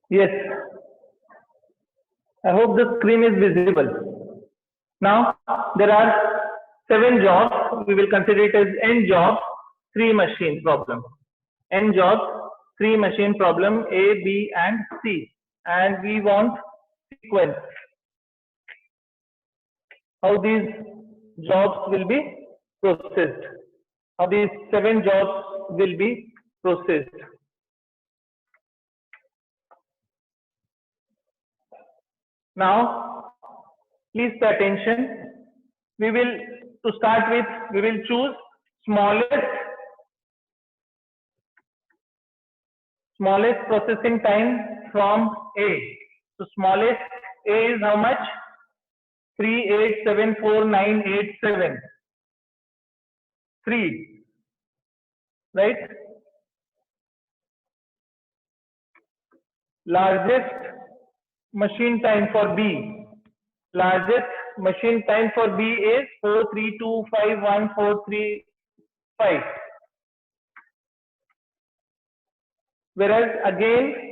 Yes. I hope the screen is visible. Now, there are 7 jobs. We will consider it as n jobs, 3 machine problem. N jobs, 3 machine problem, A, B, and C. And we want sequence. How these jobs will be processed. How these 7 jobs will be processed. Now, please pay attention. We will, to start with, we will choose smallest processing time from A. So smallest A is how much? 3874987. 3, right? Largest machine time for B. Largest machine time for B is 4325145. Whereas again,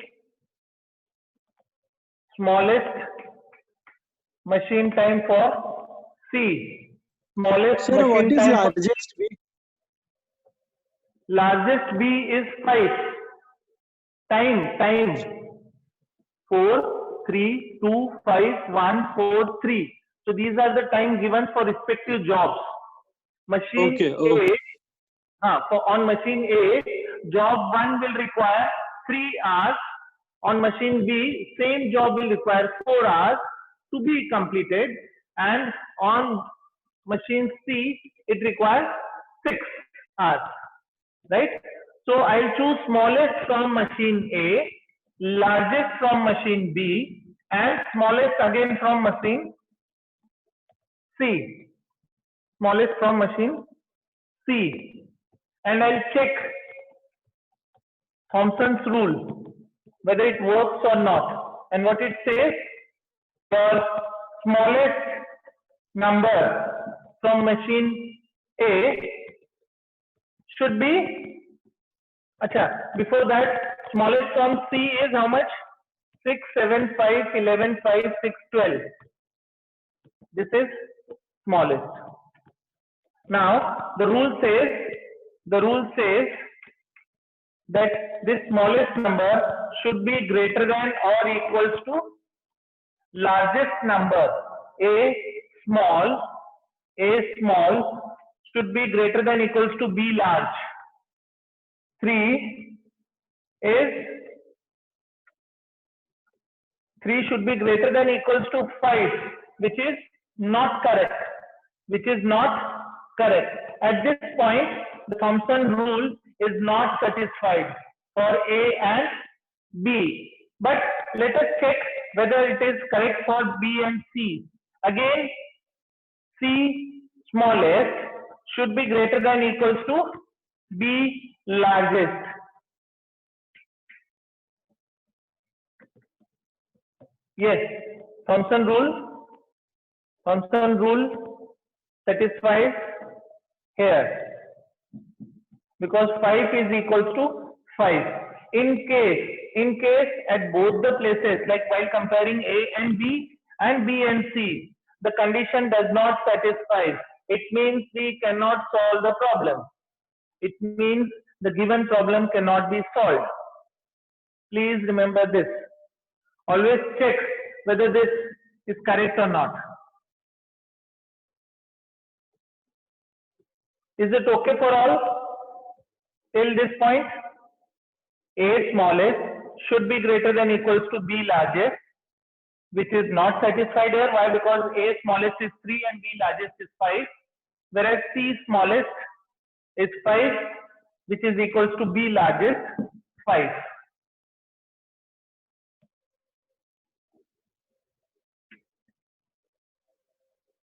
smallest machine time for C. Smallest Sir, machine what is time largest B? Largest B is 5. Time. 4, 3, 2, 5, 1, 4, 3. So these are the time given for respective jobs. Machine A, on machine A, job 1 will require 3 hours. On machine B, same job will require 4 hours to be completed. And on machine C, it requires 6 hours. Right? So I'll choose smallest from machine A, largest from machine B, and smallest again from machine C. Smallest from machine C. And I'll check Thompson's rule, whether it works or not. And what it says, the smallest number from machine A should be, before that, smallest from C is how much? 6, 7, 5, 11, 5, 6, 12. This is smallest. Now, the rule says that this smallest number should be greater than or equals to largest number. A small should be greater than equals to B large. 3 should be greater than equals to 5, which is not correct. At this point, the Thompson rule is not satisfied for A and B. But let us check whether it is correct for B and C. Again, C smallest should be greater than equals to B largest. Yes, Thompson rule satisfies here, because 5 is equals to 5. In case at both the places, like while comparing A and B and B and C, the condition does not satisfy, it means we cannot solve the problem. It means the given problem cannot be solved. Please remember this. Always check whether this is correct or not. Is it okay for all till this point? A smallest should be greater than equals to B largest, which is not satisfied here. Why? Because A smallest is 3 and B largest is 5, whereas C smallest is 5, which is equals to B largest 5.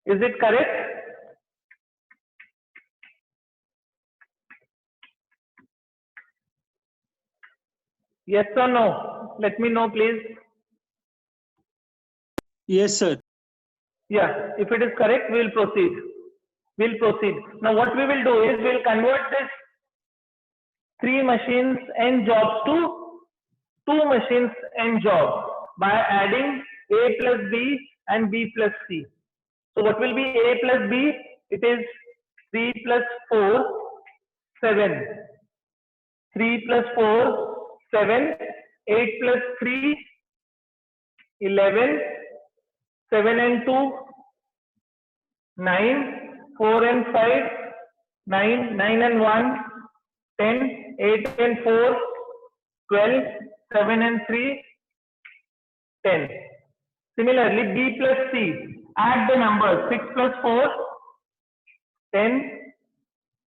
Is it correct? Yes or no? Let me know, please. Yes, sir. Yeah, if it is correct, we will proceed. We'll proceed. Now what we will do is we'll convert this 3 machines and jobs to 2 machines and job by adding A plus B and B plus C. So what will be A plus B? It is 3 plus 4, 7. 3 plus 4, 7. 8 plus 3, 11. 7 and 2, 9. 4 and 5, 9. 9 and 1, 10. 8 and 4, 12. 7 and 3, 10. Similarly, B plus C. Add the numbers. 6 plus 4, 10.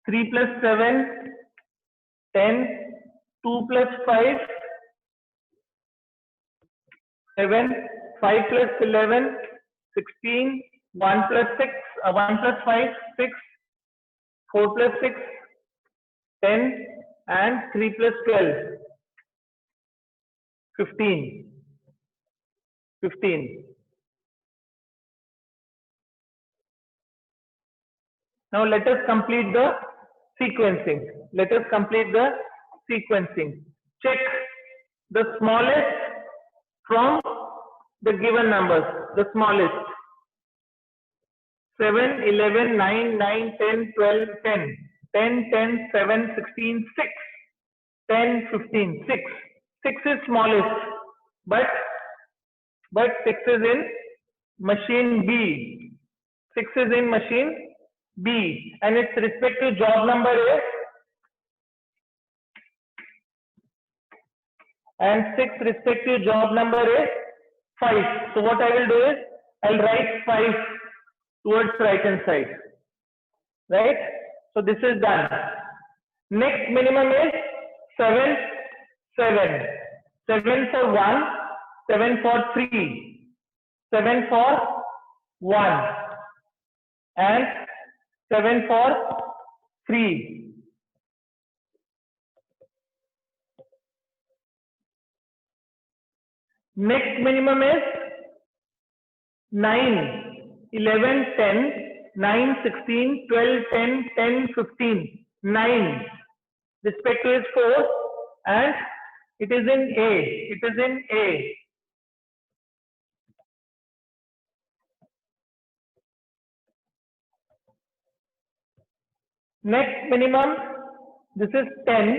3 plus 7, 10. 2 plus 5, 7. 5 plus 11, 16. 1 plus 6, 1 plus 5, 6. 4 plus 6, 10. And 3 plus 12, 15. 15. Now let us complete the sequencing. Let us complete the sequencing. Check the smallest from the given numbers. The smallest. 7, 11, 9, 9, 10, 12, 10. 10, 10, 7, 16, 6. 10, 15, 6. 6 is smallest. But 6 is in machine B. 6 is in machine B. And its respective job number is, and 6 respective job number is 5. So what I will do is, I'll write 5 towards right hand side. Right? So this is done. Next minimum is 7, 7. 7 for 1, 7 for 3, 7 for 1, and 7 for 3. Next minimum is 9, 11, 10, 9, 16, 12, 10, 10, 15, 9. Respective is 4 and it is in A. It is in A. Next minimum, this is 10,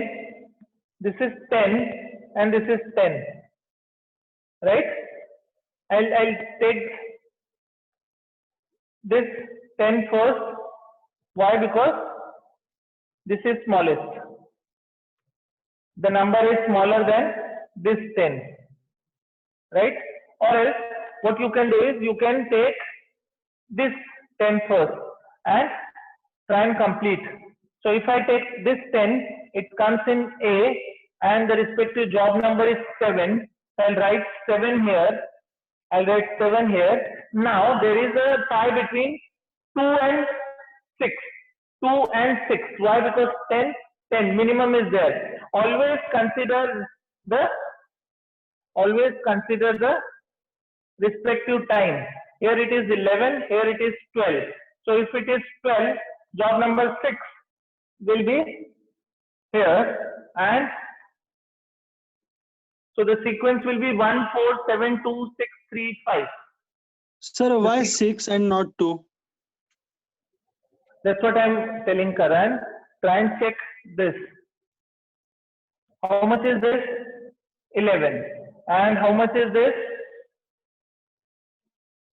this is 10, and this is 10. Right? I'll take this 10 first. Why? Because this is smallest. The number is smaller than this 10. Right? Or else, what you can do is you can take this 10 first and try and complete. So if I take this 10, it comes in A and the respective job number is 7. So I'll write 7 here. I'll write 7 here. Now there is a tie between 2 and 6. 2 and 6. Why? Because 10, 10 minimum is there. Always consider the respective time. Here it is 11, here it is 12. So if it is 12, job number 6 will be here, and so the sequence will be 1, 4, 7, 2, 6, 3, 5. Sir, why 6 and not 2? That's what I'm telling Karan. Try and check this. How much is this? 11. And how much is this?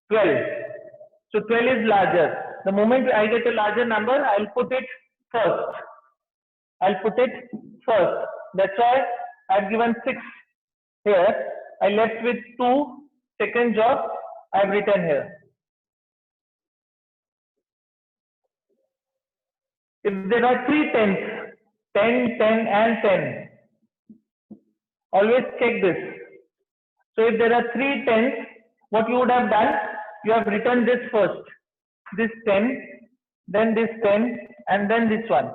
12. So 12 is larger. The moment I get a larger number, I'll put it first. I'll put it first. That's why I've given 6 here. I left with 2. Second job I've written here. If there are 3 tens, 10, 10 and 10, always check this. So if there are 3 tens, what you would have done, you have written this first. This 10, then this 10, and then this one.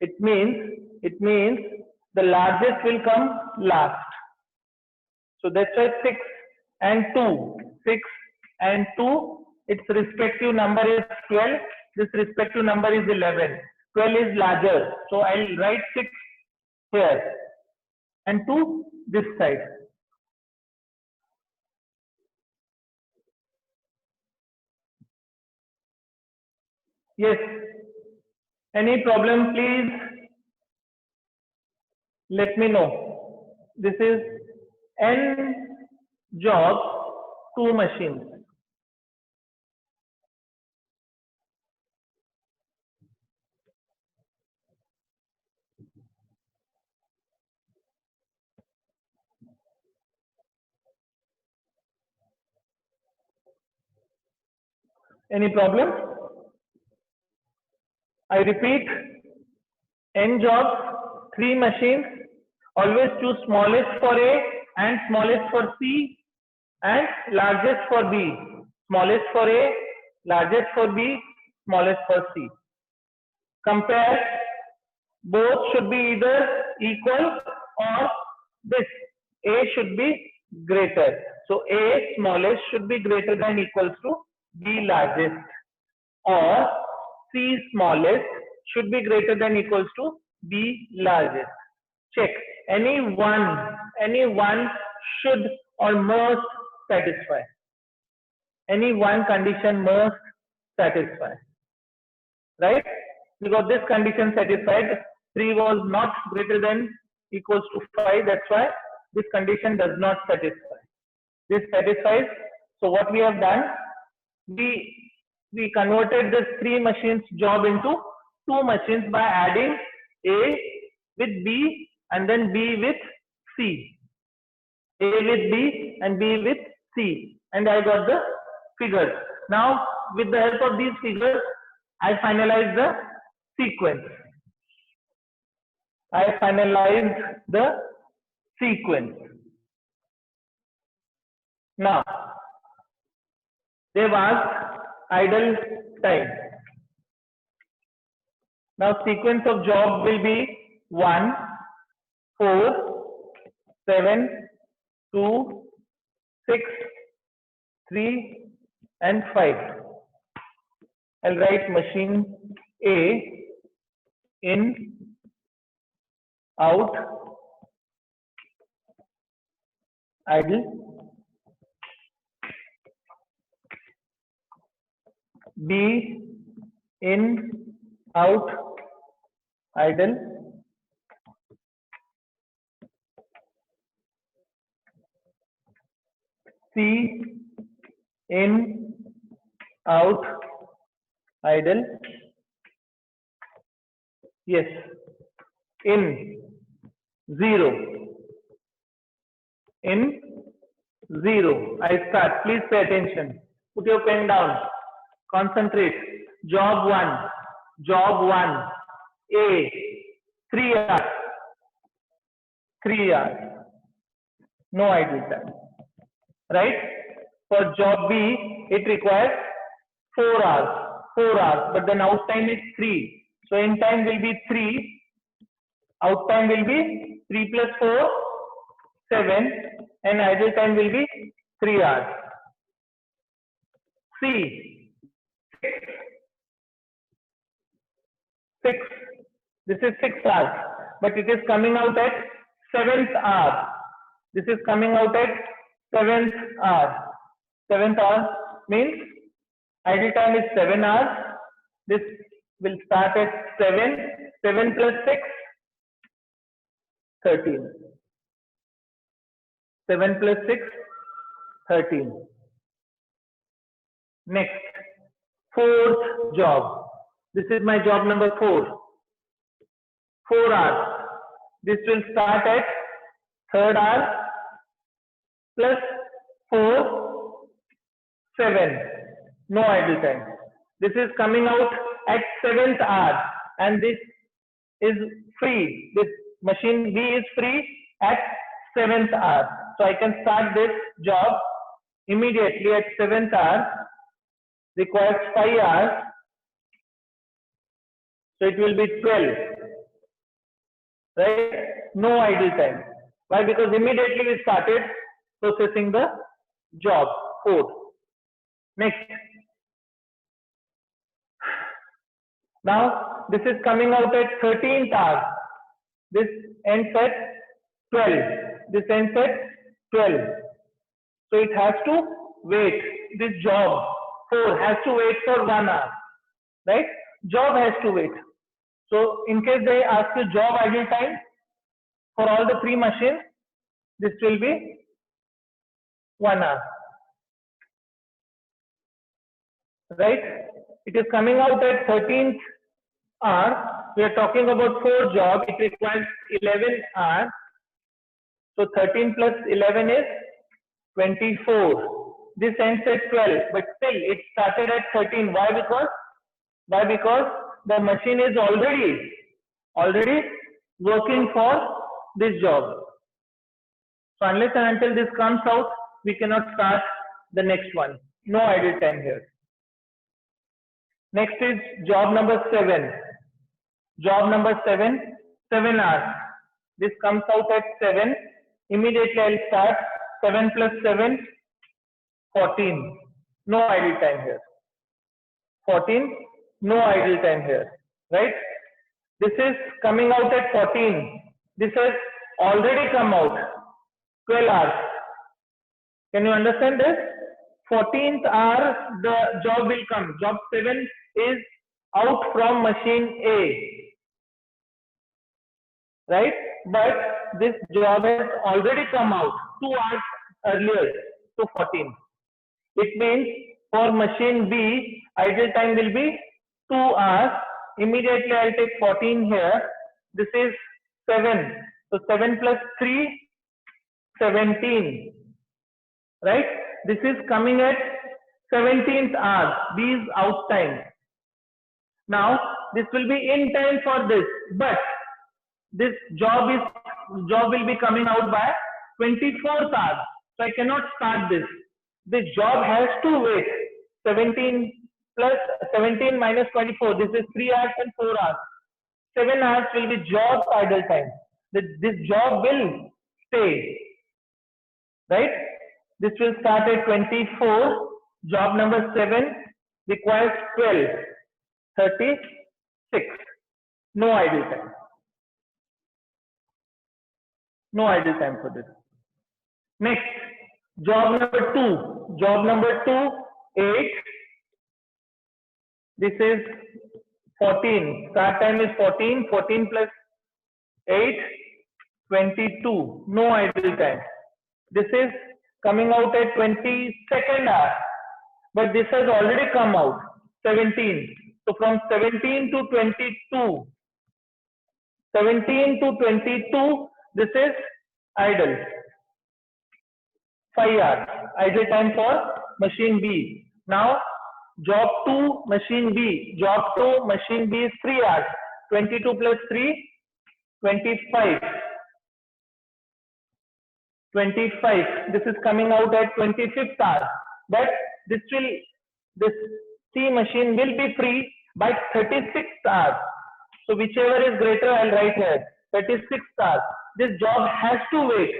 It means the largest will come last. So that's why 6 and 2. 6 and 2 its respective number is 12. This respective number is 11. 12 is larger. So I'll write 6 here and 2 this side. Yes. Any problem, please let me know. This is n jobs, 2 machines. Any problem? I repeat, n jobs, 3 machines. Always choose smallest for A and smallest for C and largest for B. Smallest for A, largest for B, smallest for C. Compare. Both should be either equal or this A should be greater. So A smallest should be greater than equals to B largest, or C smallest should be greater than equals to B largest. Check. Any one should or must satisfy. Any one condition must satisfy. Right? Because this condition satisfied, 3 was not greater than equals to 5. That's why this condition does not satisfy. This satisfies. So what we have done, we converted this 3 machines job into 2 machines by adding A with B and then B with C. A with B and B with C. And I got the figures. Now with the help of these figures, I finalize the sequence. I finalized the sequence. Now, they've asked idle time. Now, sequence of job will be 1, 4, 7, 2, 6, 3, and 5. I'll write machine A, in, out, idle. B, in, out, idle. C, in, out, idle. Yes. In, 0. In, 0. I start. Please pay attention. Put your pen down. Concentrate. Job 1. Job 1. A. 3 hours. 3 hours. No idle time. Right? For job B, it requires 4 hours. 4 hours. But then out time is 3. So in time will be 3. Out time will be 3 plus 4, 7. And idle time will be 3 hours. C. 6. This is 6 hours. But it is coming out at 7th hour. This is coming out at 7th hour. 7th hour means idle time is 7 hours. This will start at 7. 7 plus 6, 13. 7 plus 6, 13. Next, 4th job. This is my job number 4. 4 hours. This will start at 3rd hour plus 4, 7. No idle time. This is coming out at 7th hour and this is free. This machine B is free at 7th hour. So I can start this job immediately at 7th hour. Requires 5 hours. So it will be 12. Right? No idle time. Why? Because immediately we started processing the job code. Next, Now this is coming out at 13th hour. This ends at 12. This ends at 12. So it has to wait. This job 4 has to wait for 1 hour. Right? Job has to wait. So in case they ask you job idle time for all the 3 machines, this will be 1 hour. Right? It is coming out at 13th hour. We are talking about 4 jobs. It requires 11 hours. So 13 plus 11 is 24. This ends at 12, but still it started at 13. Why? Because the machine is already working for this job. So unless and until this comes out, we cannot start the next one. No idle time here. Next is job number 7. Job number 7, 7 hours. This comes out at 7. Immediately I'll start 7 plus 7, 14. No idle time here. 14, no idle time here. Right? This is coming out at 14. This has already come out. 12 hours. Can you understand this? 14th hour the job will come. Job 7 is out from machine A. Right? But this job has already come out 2 hours earlier to 14. It means for machine B, idle time will be 2 hours. Immediately I'll take 14 here. This is 7. So 7 plus 3, 17. Right? This is coming at 17th hour. B is out time. Now this will be in time for this, but this job will be coming out by 24th hour. So I cannot start this. This job has to wait. 17 minus 24. This is 3 hours and 4 hours. 7 hours will be job idle time. This job will stay. Right? This will start at 24. Job number 7 requires 12. 36. No idle time. No idle time for this. Next, job number 2. Job number 2, 8. This is 14. Start time is 14. 14 plus 8, 22. No idle time. This is coming out at 22nd hour. But this has already come out. 17. So from 17 to 22. 17 to 22. This is idle. 5 hours. Idle time for machine B. Now, job 2, machine B. Job 2, machine B is 3 hours. 22 plus 3, 25. 25. This is coming out at 25th hour. But this C machine will be free by 36th hour. So whichever is greater, I'll write here. 36th hour. This job has to wait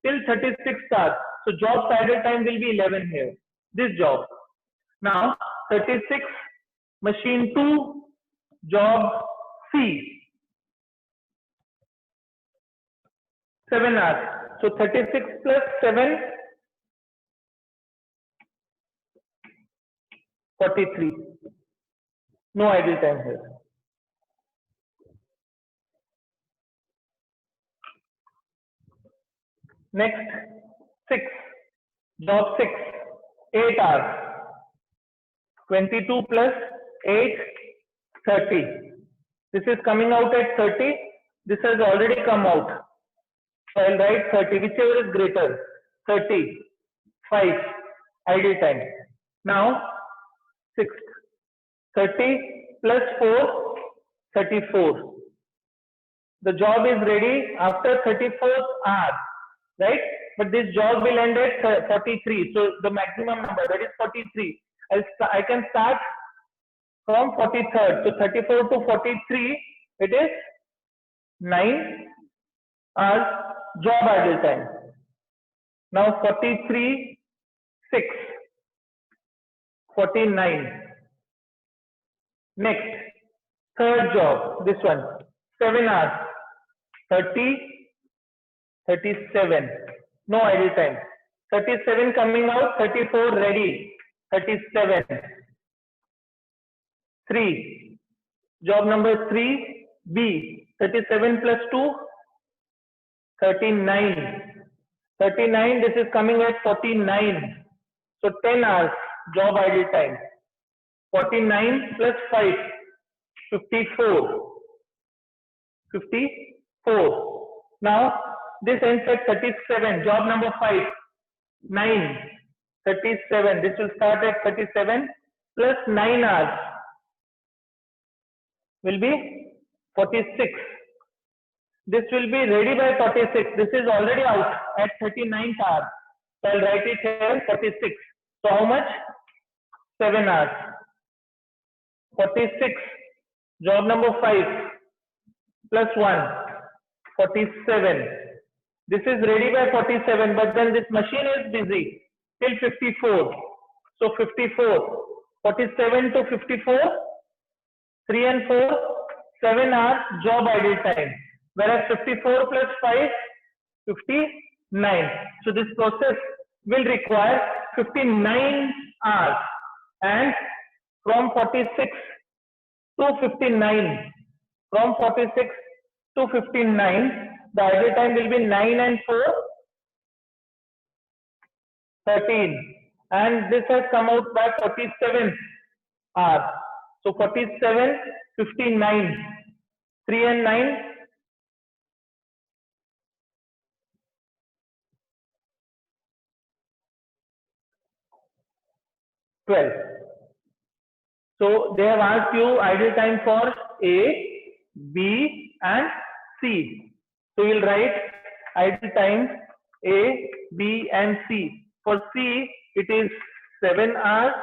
till 36th hour. So job idle time will be 11 here. This job. Now 36, machine 2, job C. 7 hours. So 36 plus 7, 43. No idle time here. Next, 6. Job 6, 8 hours. 22 plus 8, 30. This is coming out at 30. This has already come out. So I'll write 30, whichever is greater. 30, 5, idle time. Now, 6. 30 plus 4, 34. The job is ready after 34th hour, right? But this job will end at 43. So the maximum number, that is 43. I can start from 43rd. So 34 to 43, it is 9 hours job idle time. Now 43, 6, 49. Next, Third job, this one, 7 hours, 30, 37, no idle time. 37 coming out, 34 ready, 37. 3, job number 3, B, 37 plus 2, 39. 39, this is coming at 49. So 10 hours job idle time. 49 plus 5, 54. 54. Now this ends at 37, job number 5, 9, 37. This will start at 37 plus 9 hours will be 46. This will be ready by 46. This is already out at 39th hour. So I'll write it here 46. So how much? 7 hours. 46. Job number 5 plus 1. 47. This is ready by 47, but then this machine is busy till 54. So 54. 47 to 54. 3 and 4. 7 hours job idle time. Whereas 54 plus 5, 59. So this process will require 59 hours. And from 46 to 59, from 46 to 59, the idle time will be 9 and 4, 13. And this has come out by 47 hours. So 47, 59, 3 and 9, 12. So they have asked you idle time for A, B and C. So you will write idle time A, B and C. For C it is 7 hours.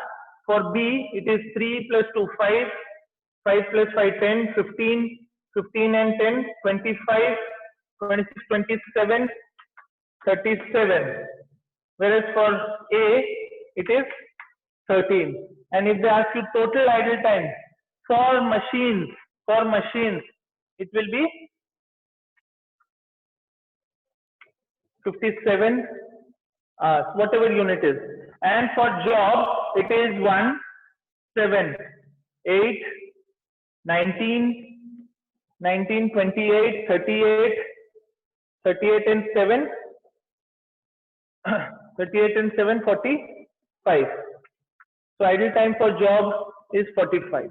For B it is 3 plus 2, 5. 5 plus 5, 10, 15. 15 and 10, 25. 26, 27, 37. Whereas for A it is 13. And if they ask you total idle time for machines, it will be 57 hours, whatever unit is. And for job, it is 1, 7, 8, 19, 19, 28, 38, 38 and 7, 38 and 7, 45. So idle time for job is 45.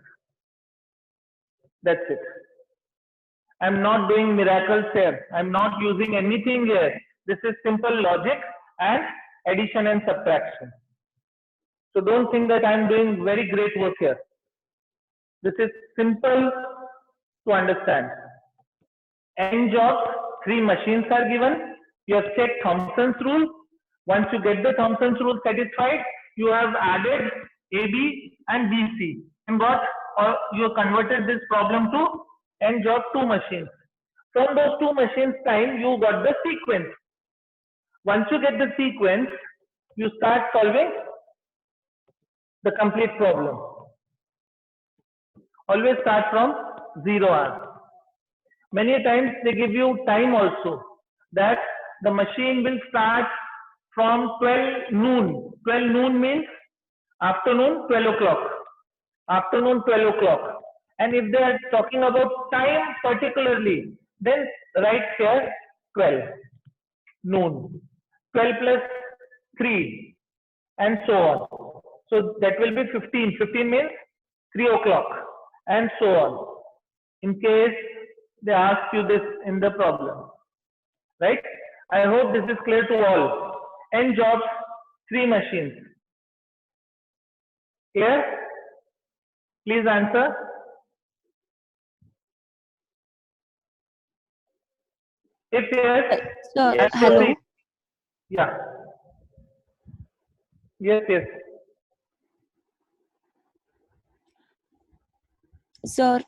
That's it. I'm not doing miracles here. I'm not using anything here. This is simple logic and addition and subtraction. So don't think that I'm doing very great work here. This is simple to understand. N jobs, 3 machines are given. You have checked Thompson's rule. Once you get the Thompson's rule satisfied, you have added AB and BC and got, or you converted this problem to N job 2 machines. From those 2 machines time, you got the sequence. Once you get the sequence, you start solving the complete problem. Always start from 0 hours. Many times they give you time also, that the machine will start from 12 noon. 12 noon means afternoon 12 o'clock. Afternoon 12 o'clock. And if they are talking about time particularly, then write here 12 noon. 12 plus 3 and so on. So that will be 15. 15 means 3 o'clock and so on. In case they ask you this in the problem. Right? I hope this is clear to all. N jobs, 3 machines. Clear? Please answer. If yes, Sir, yes, hello. proceed. Yeah. Yes, yes. Sir,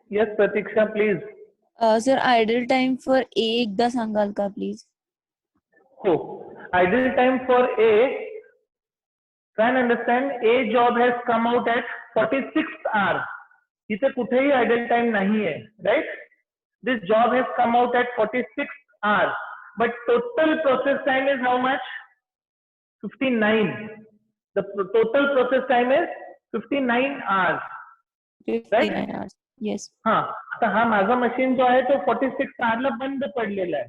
Yes, Pratiksha, please. sir, idle time for A एकदा सांगाल का please? So, idle time for A, try and understand, A job has come out at 46th hour. इथे कुठेही idol time नाही आहे, right. This job has come out at 46 hours, but total process time is how much? 59. The total process time is 59 hours. 59 hours. Yes. हा, आता हा माझा machine जो आहे तो 46 hours ला बंद पडलेला आहे.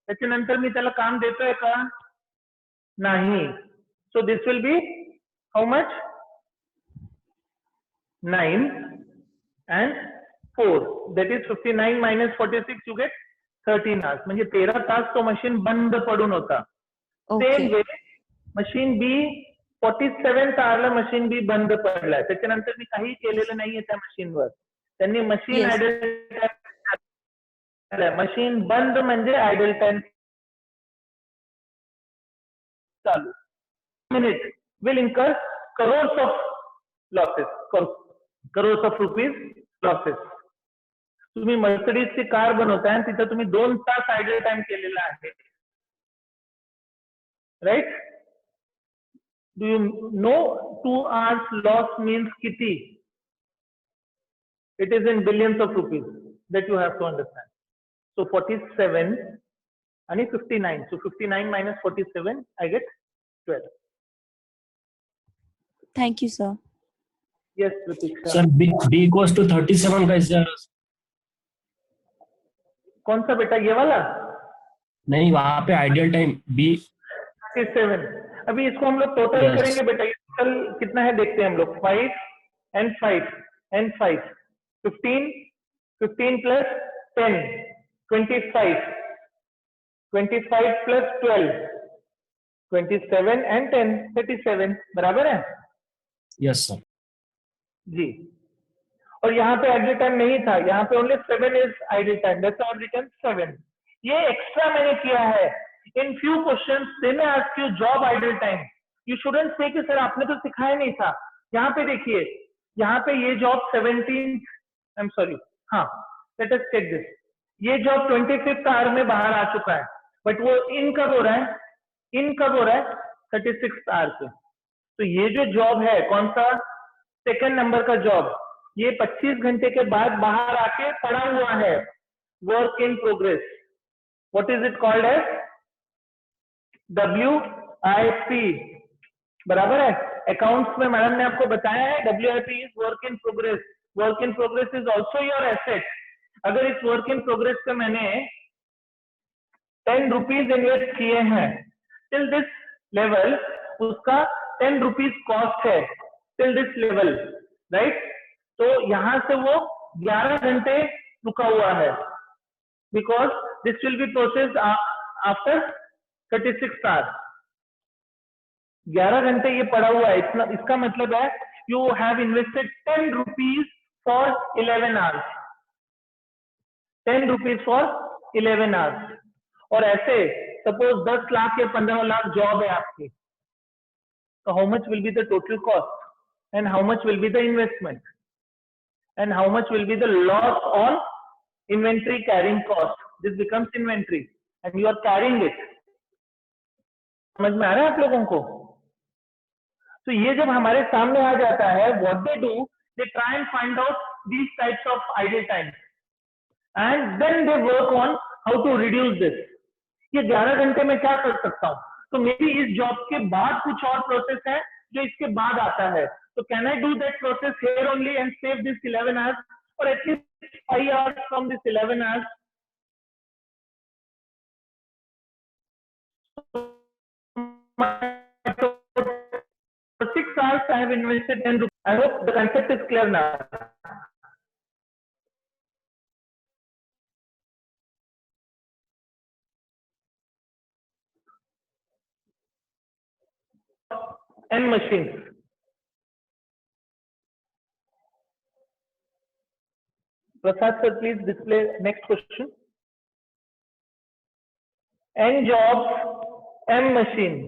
त्याच्यानंतर मी त्याला काम देतोय का? नाही. So this will be how much? 9 and 4. That is 59 minus 46, you get 13 hours. म्हणजे 13 तास तो मशीन बंद पडून होता. सेम वे मशीन बी 47 hourला मशीन बी बंद पडलाय. त्याच्यानंतर मी काही केलेलं नाहीये त्या मशीनवर. त्यांनी मशीन आयडल टाइम, मशीन बंद म्हणजे आयडल टाइम चालू. Minute will incur crores of losses, crores of rupees losses. तुम्ही मर्सिडीजची कार बनवताय आणि तिथं तुम्ही 2 तास आयडल टाइम केलेला आहे, right. Do you know 2 hours loss means किती? It is in billions of rupees that you have to understand. So 47 and 59. So 59 minus 47, I get 12. Thank you, sir. Yes, Pratiksha. Sir B equals to 37 कैसे? कौन सा बेटा, ये वाला? नहीं, वहां पे आइडियल टाइम B 37. अभी इसको हम लोग टोटल करेंगे बेटा. ये टोटल कितना है देखते हैं हम लोग. 5 and 5 and 5. 15, 15 plus 10, 25. 25 plus 12, 27 and 10, 37. बराबर है? Yes sir ji. और यहाँ पे आइडल टाइम नहीं था, यहाँ पे only 7 is idle time. That's our return 7. ये एक्स्ट्रा मैंने किया है. इन फ्यू क्वेश्चंस दे में ask you job idle time. You shouldn't से कि सर आपने तो सिखाया नहीं था. यहाँ पे देखिए, यहाँ पे ये जॉब 17, आई एम सॉरी, हाँ, लेट अस चेक दिस. ये जॉब 25th आवर में बाहर आ चुका है, बट वो इन कब हो रहा है? इन कब हो रहा है? 36th आवर पे. तो ये जो जॉब है, कौन सा? सेकंड नंबर का जॉब, ये 25 घंटे के बाद बाहर आके पड़ा हुआ है. Work in progress. What is it called as? WIP. बराबर है? अकाउंट्स में मैडम ने आपको बताया है WIP is work in progress. Work in progress is also your asset. अगर इस वर्क इन प्रोग्रेस पे मैंने 10 रुपीज इन्वेस्ट किए हैं, टिल दिस लेवल उसका 10 रुपीज कॉस्ट है, टिल दिस लेवल, राइट. तो यहां से वो 11 घंटे रुका हुआ है, because this will be processed after 36 hours. 11 घंटे ये पड़ा हुआ है. इतना, इसका मतलब है you have invested 10 rupees for 11 hours. 10 rupees for 11 hours. और ऐसे सपोज 10 लाख या 15 लाख जॉब है आपकी, तो how much will be the total cost and how much will be the investment and how much will be the loss on inventory carrying cost. This becomes inventory and you are carrying it. समझ में आ रहा है आप लोगों को? तो ये जब हमारे सामने आ जाता है, what they do, they try and find out these types of idle times and then they work on how to reduce this. ये 11 घंटे में क्या कर सकता हूँ? तो मे बी इस जॉब के बाद कुछ और प्रोसेस है जो इसके बाद आता है. तो can I do that process here only and save this 11 hours और at least 5 hours from this 11 hours. For 6 hours, I have invested 10 rupees. I hope the concept is clear now. N machines. Prasad sir, please display next question. N jobs, M machine.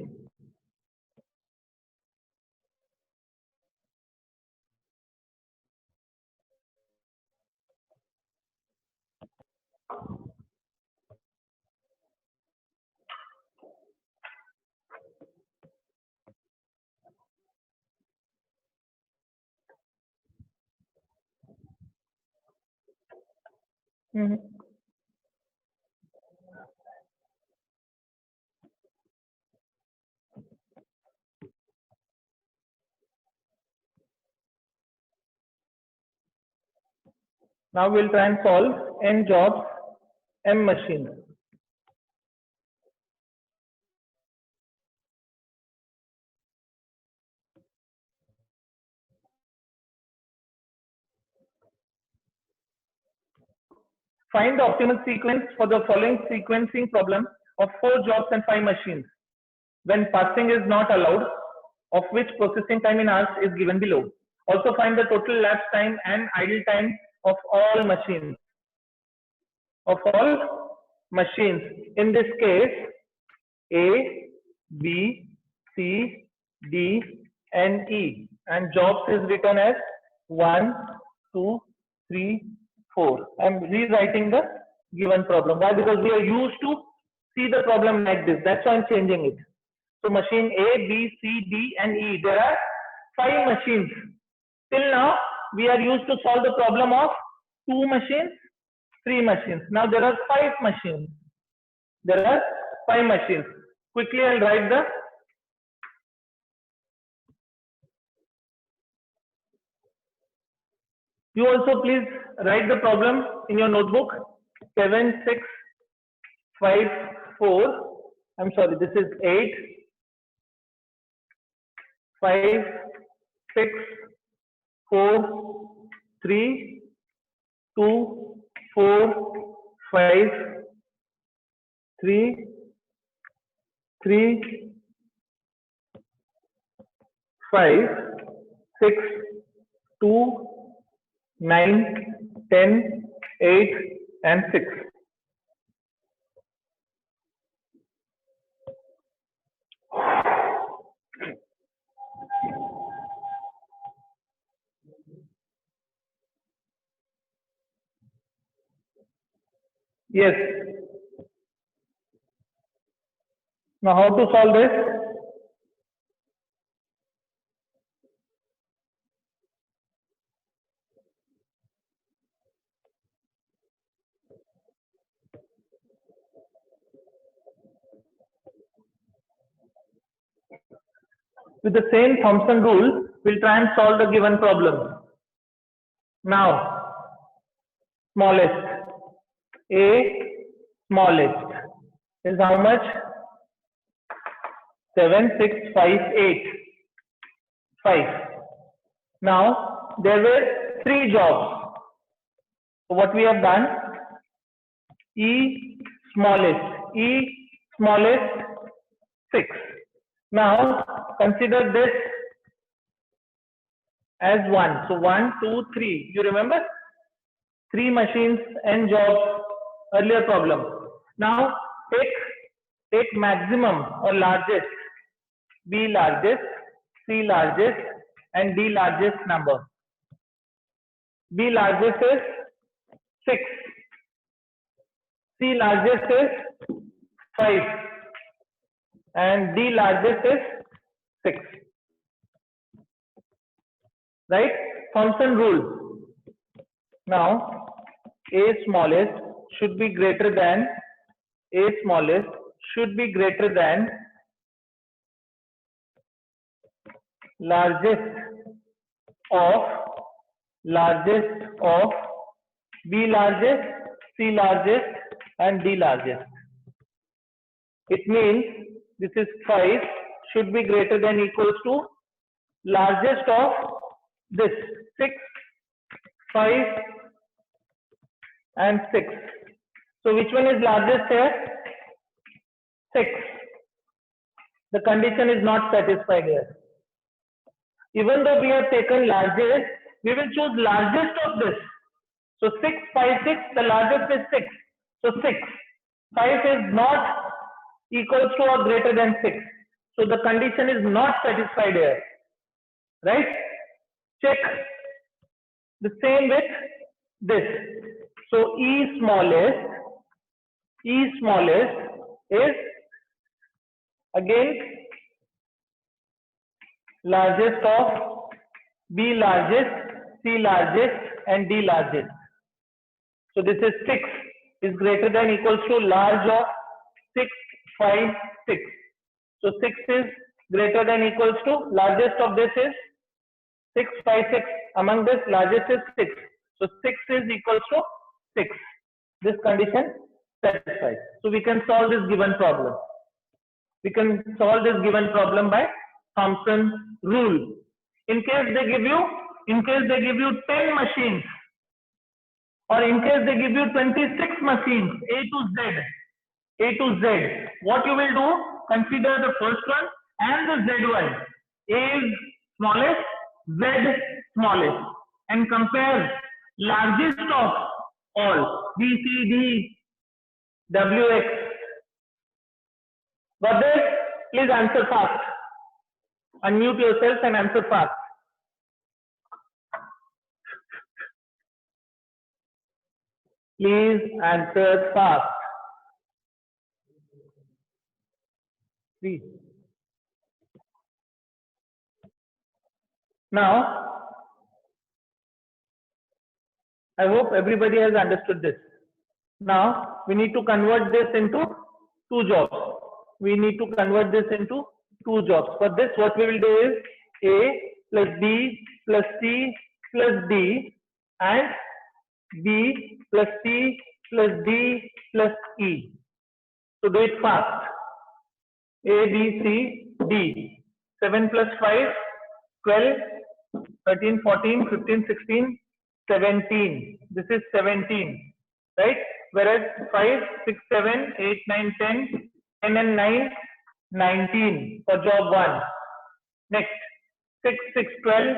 Mhm. Now we'll try and solve n jobs, m machines. Find the optimal sequence for the following sequencing problem of 4 jobs and 5 machines when parsing is not allowed, of which processing time in hours is given below. Also find the total elapsed time and idle time of all machines. In this case, A, B, C, D, and E, and jobs is written as 1, 2, 3, 4. I'm rewriting the given problem. Why? Because we are used to see the problem like this. That's why I'm changing it. So machine A, B, C, D, and E. There are 5 machines. Till now, we are used to solve the problem of 2 machines, 3 machines. Now there are 5 machines. There are 5 machines. Quickly, I'll write the. You also please write the problem in your notebook. 7, 6, 5, 4. I'm sorry, this is 8, 5, 6, 4, 3, 2, 4, 5, 3, 3, 5, 6, 2, 9, 10, 8, and 6. Yes. Now how to solve this? With the same Thompson rule, we'll try and solve the given problem. Now, smallest, A smallest is how much? 7, 6, 5, 8, 5. Now, there were 3 jobs. So what we have done, E smallest 6. Now consider this as 1. So 1, 2, 3. You remember? 3 machines and jobs, earlier problem. Now take maximum or largest, B largest, C largest, and D largest number. B largest is 6. C largest is 5 and D largest is 6. Right? Thompson rule. Now, A smallest should be greater than largest of B largest, C largest, and D largest. It means this is 5 should be greater than equals to largest of this 6, 5, and 6. So which one is largest here? 6. The condition is not satisfied here. Even though we have taken largest, we will choose largest of this. So 6, 5, 6, the largest is 6. So 6. 5 is not equals to or greater than 6. So the condition is not satisfied here. Right? Check. The same with this. So E smallest is again largest of B largest, C largest, and D largest. So this is 6 is greater than equals to large of 6, 5, 6. So 6 is greater than equals to largest of this is 6, 5, 6. Among this largest is 6. So 6 is equals to 6. This condition satisfies. So we can solve this given problem. We can solve this given problem by Thomson's rule. In case they give you 10 machines, or in case they give you 26 machines, A to Z, what you will do? Consider the first one and the Z one. A is smallest, Z smallest, and compare largest of all, B, C, D, W, X. Got this? Please answer fast. Unmute yourself and answer fast. Please answer fast. Please. Now, I hope everybody has understood this. Now, we need to convert this into 2 jobs. We need to convert this into 2 jobs. For this, what we will do is A plus B plus C plus D and B plus C plus D plus E. So do it fast. A, B, C, D. 7 plus 5, 12, 13, 14, 15, 16, 17. This is 17, right? Whereas 5, 6, 7, 8, 9, 10, 10 and 9, 19 for job 1. Next, 6, 6, 12,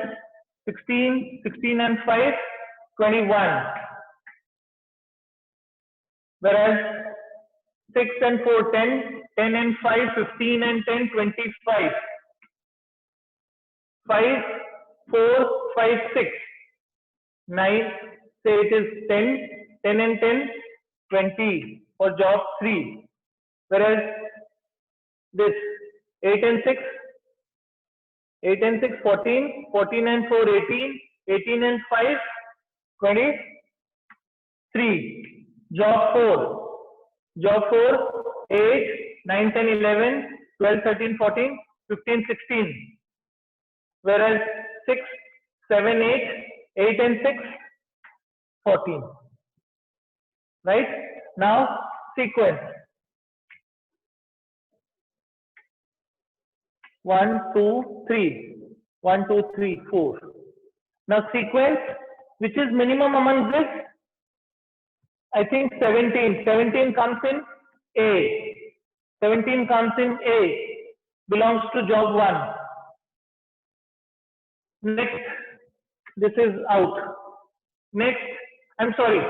16, 16 and 5, 21. Whereas 6 and 4, 10, 10 and 5, 15 and 10, 25. 5, 4, 5, 6. 9, say it is 10, 10 and 10, 20 for job 3. Whereas this 8 and 6, 8 and 6, 14, 14 and 4, 18, 18 and 5, 23. Job 4. Job 4, 8, 9, 10, 11, 12, 13, 14, 15, 16. Whereas 6, 7, 8, 8 and 6, 14. Right? Now, sequence. 1, 2, 3. 1, 2, 3, 4. Now, sequence, which is minimum among this? I think 17. 17 comes in A. 17 comes in A. Belongs to job 1. Next, this is out. Next, I'm sorry.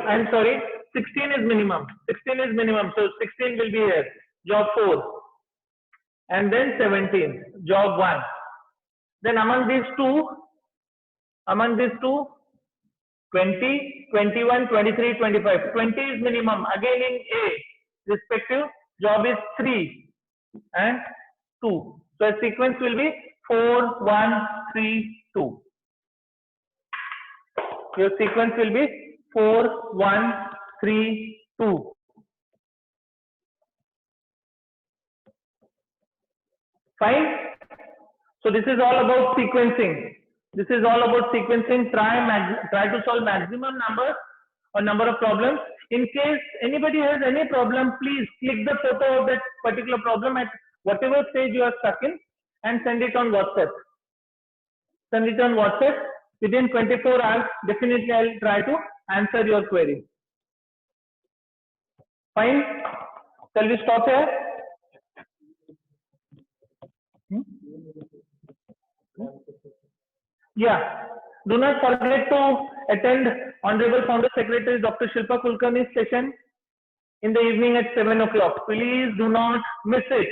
16 is minimum. 16 is minimum. So 16 will be here. Job 4. And then 17. Job 1. Then among these two, 20, 21, 23, 25. 20 is minimum. Again in A. Respective job is 3 and 2. So a sequence will be 4, 1, 3, 2. Your sequence will be 4, 1, 3, 2. Fine. So this is all about sequencing. This is all about sequencing. Try to solve maximum number of problems. In case anybody has any problem, please click the photo of that particular problem at whatever stage you are stuck in and send it on WhatsApp. Send it on WhatsApp. Within 24 hours, definitely I'll try to answer your query. Fine. Shall we stop here? Yeah. Do not forget to attend Honorable Founder Secretary Dr. Shilpa Kulkarni's session in the evening at 7 o'clock. Please do not miss it.